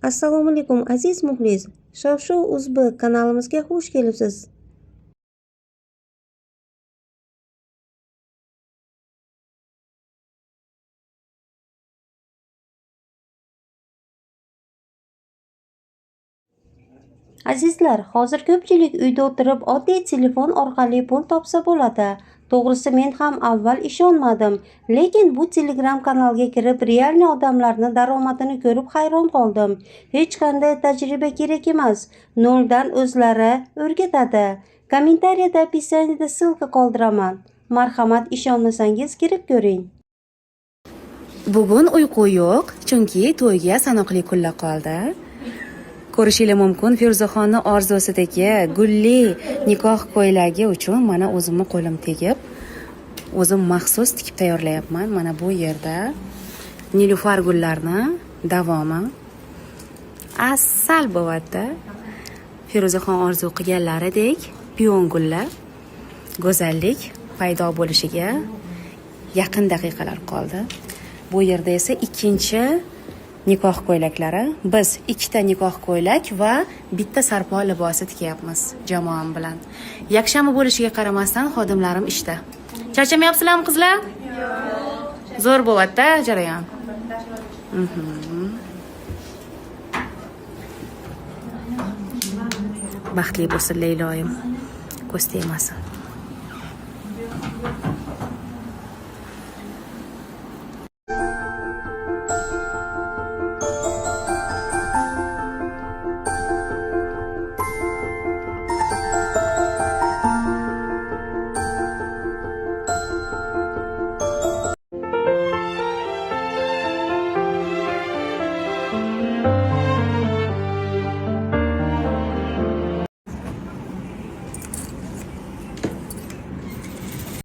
Assalomu alaykum aziz muxlis. Shov-shuv Uzbek kanalimizga xush kelibsiz. Azizlar, hozir ko'pchilik uyda o'tirib oddiy telefon orqali pul topsa bo'ladi. To'g'risi men ham avval ishonmadim, lekin bu Telegram kanalga kirib realni odamlarni daromadini ko'rib hayron qoldim. Hech qanday tajriba kerak emas. Noldan o'zlari o'rgatadi. Kommentariyada описаниеda ссылка qoldiraman. Marhamat, ishonmasangiz kirib ko'ring. Bugun uyqu yo'q, chunki to'yga sanoqli kunlar qoldi. Ko'rishingiz mumkin, Feruzaxonning orzusidagi gulli nikoh ko'ylagi uchun mana o'zimni qo'lim tegib, o'zim maxsus tikib tayyorlayapman. Mana bu yerda nilufar gullarni davomi asal bo'lyapti. Feruzaxon orzu qilganlaridek piyon gullar go'zallik paydo bo'lishiga yaqin daqiqalar qoldi. Bu yerda esa ikkinchi nikoh ko'ylaklari. Biz ikkita nikoh ko'ylak va bitta sarpo libosi tikyapmiz jamoam bilan. Yakshanba bo'lishiga qaramasdan xodimlarim ishda. Charchamayapsizlarmi qizlar? Yo'q. Zo'r bo'lyapti jarayon. Baxtli bo'lsin Leyloyim. Ko'z tegmasin.